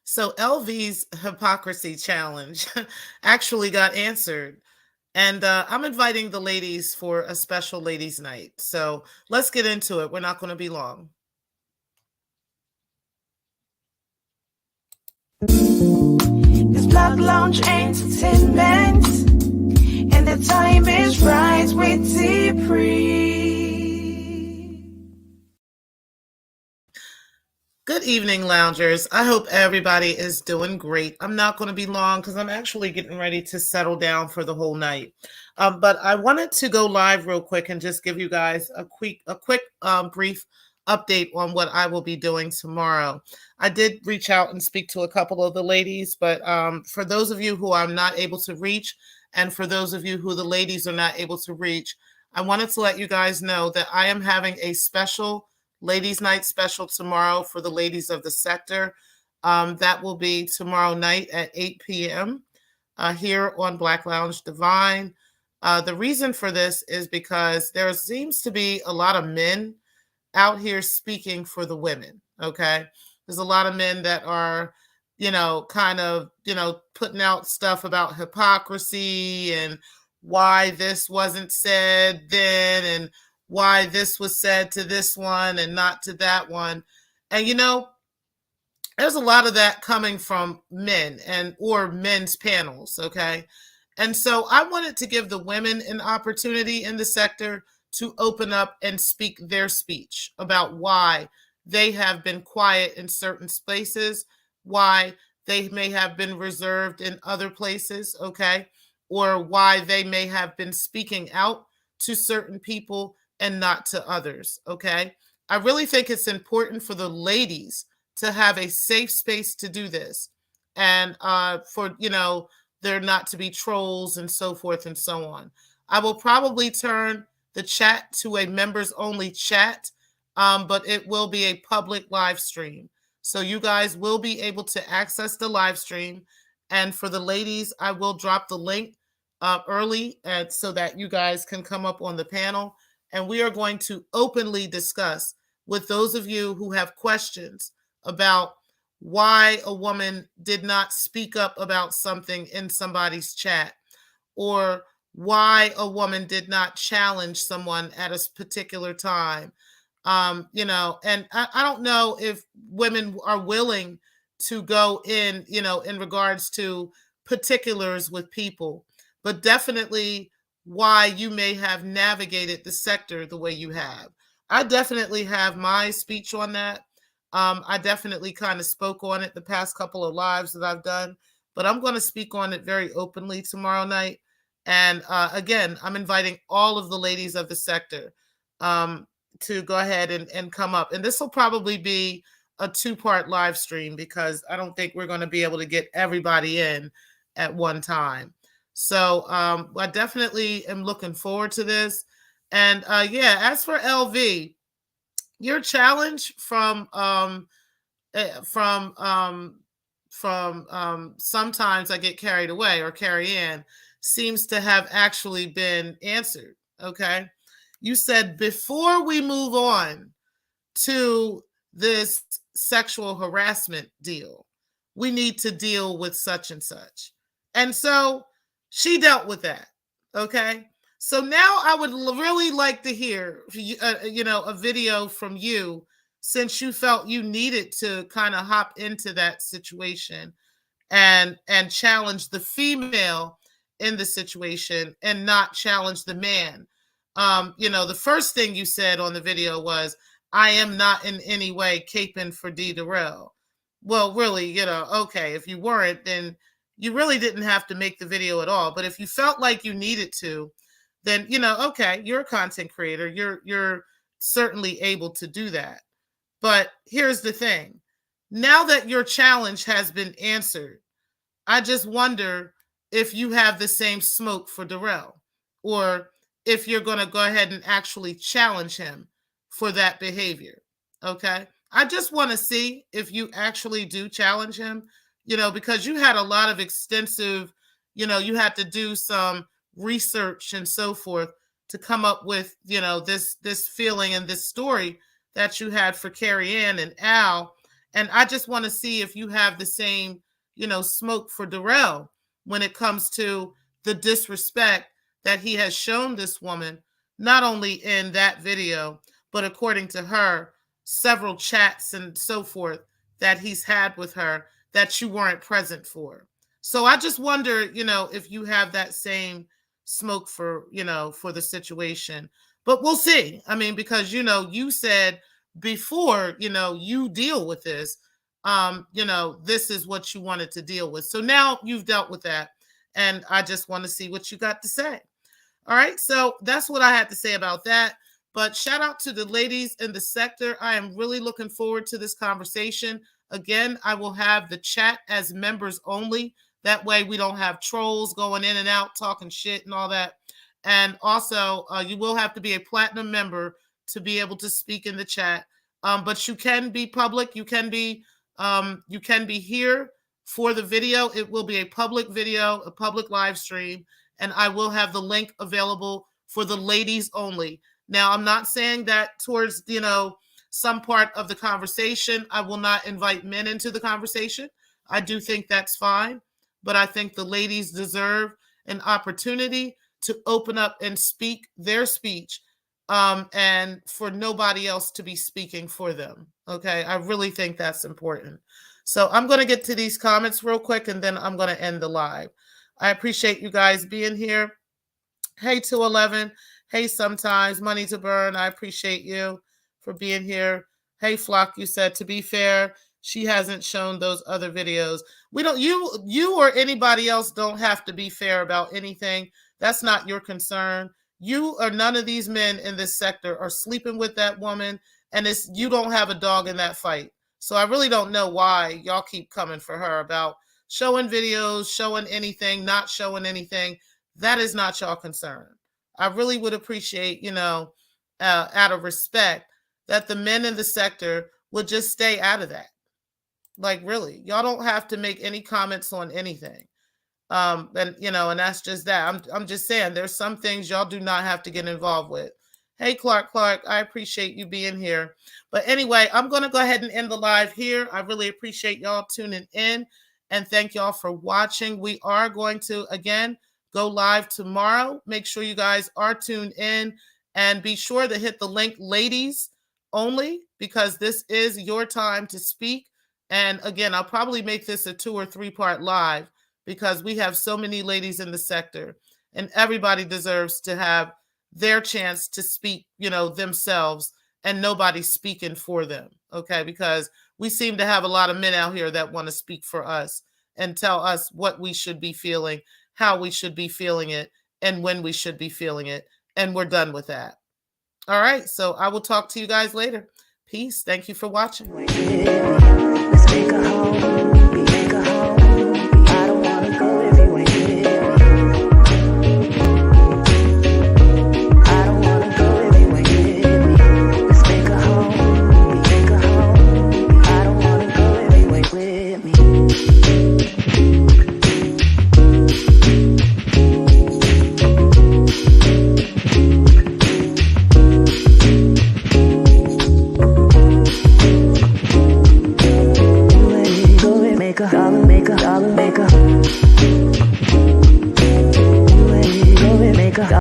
So LV's hypocrisy challenge actually got answered. And I'm inviting the ladies for a special ladies' night. So let's get into it. We're not going to be long. It's Black Lounge Entertainment, and the time is right with T-Pre. Good evening, loungers. I hope everybody is doing great. I'm not going to be long because I'm actually getting ready to settle down for the whole night. But I wanted to go live real quick and just give you guys a quick brief update on what I will be doing tomorrow. I did reach out and speak to a couple of the ladies, but for those of you who I'm not able to reach, and for those of you who the ladies are not able to reach, I wanted to let you guys know that I am having a special ladies' night special tomorrow for the ladies of the sector. That will be tomorrow night at 8 p.m. Here on Black Lounge Divine. The reason for this is because there seems to be a lot of men out here speaking for the women. Okay. There's a lot of men that are, kind of, putting out stuff about hypocrisy and why this wasn't said then and why this was said to this one and not to that one. And there's a lot of that coming from men and or men's panels, okay? And so I wanted to give the women an opportunity in the sector to open up and speak their speech about why they have been quiet in certain spaces, why they may have been reserved in other places, okay? Or why they may have been speaking out to certain people and not to others, okay? I really think it's important for the ladies to have a safe space to do this and for, there not to be trolls and so forth and so on. I will probably turn the chat to a members only chat, but it will be a public live stream. So you guys will be able to access the live stream. And for the ladies, I will drop the link early so that you guys can come up on the panel. And we are going to openly discuss with those of you who have questions about why a woman did not speak up about something in somebody's chat, or why a woman did not challenge someone at a particular time. And I don't know if women are willing to go in regards to particulars with people, but definitely why you may have navigated the sector the way you have. I definitely have my speech on that. I definitely kind of spoke on it the past couple of lives that I've done, but I'm going to speak on it very openly tomorrow night. And again, I'm inviting all of the ladies of the sector to go ahead and come up. And this will probably be a two-part live stream because I don't think we're going to be able to get everybody in at one time. So I definitely am looking forward to this. And yeah, as for LV, your challenge from sometimes I get carried away or carry in seems to have actually been answered. Okay. You said before we move on to this sexual harassment deal, we need to deal with such and such. And so she dealt with that. Okay. So now I would really like to hear, a video from you since you felt you needed to kind of hop into that situation and challenge the female in the situation and not challenge the man. The first thing you said on the video was, I am not in any way caping for D. Darrell. Well, really, okay, if you weren't, then you really didn't have to make the video at all. But if you felt like you needed to, then, okay, you're a content creator. You're certainly able to do that. But here's the thing. Now that your challenge has been answered, I just wonder if you have the same smoke for Darrell, or if you're going to go ahead and actually challenge him for that behavior. Okay. I just want to see if you actually do challenge him, because you had a lot of extensive, you had to do some research and so forth to come up with, this feeling and this story that you had for Carrie Ann and Al. And I just want to see if you have the same, smoke for Darrell when it comes to the disrespect that he has shown this woman, not only in that video, but according to her, several chats and so forth that he's had with her that you weren't present for. So I just wonder, if you have that same smoke for, for the situation. But we'll see. I mean, because, you said before, you deal with this, this is what you wanted to deal with. So now you've dealt with that. And I just want to see what you got to say. All right. So that's what I had to say about that. But shout out to the ladies in the sector. I am really looking forward to this conversation. Again, I will have the chat as members only. That way we don't have trolls going in and out talking shit and all that. And also, you will have to be a platinum member to be able to speak in the chat. But you can be public. You can be here for the video. It will be a public video, a public live stream, and I will have the link available for the ladies only. Now, I'm not saying that towards, some part of the conversation, I will not invite men into the conversation. I do think that's fine, but I think the ladies deserve an opportunity to open up and speak their speech, and for nobody else to be speaking for them. Okay, I really think that's important. So I'm going to get to these comments real quick, and then I'm going to end the live. I appreciate you guys being here. Hey, 211. Hey, sometimes money to burn. I appreciate you for being here. Hey, Flock, you said, to be fair, she hasn't shown those other videos. We don't, you or anybody else don't have to be fair about anything. That's not your concern. You or none of these men in this sector are sleeping with that woman, and you don't have a dog in that fight. So I really don't know why y'all keep coming for her about showing videos, showing anything, not showing anything. That is not y'all concern. I really would appreciate, out of respect, that the men in the sector would just stay out of that. Like, really, y'all don't have to make any comments on anything. And that's just that. I'm just saying there's some things y'all do not have to get involved with. Hey, Clark, I appreciate you being here. But anyway, I'm going to go ahead and end the live here. I really appreciate y'all tuning in, and thank y'all for watching. We are going to, again, go live tomorrow. Make sure you guys are tuned in, and be sure to hit the link, ladies only, because this is your time to speak. And again, I'll probably make this a 2 or 3 part live, because we have so many ladies in the sector, and everybody deserves to have their chance to speak, themselves, and nobody speaking for them. Okay. Because we seem to have a lot of men out here that want to speak for us and tell us what we should be feeling, how we should be feeling it, and when we should be feeling it. And we're done with that. All right. So I will talk to you guys later. Peace. Thank you for watching.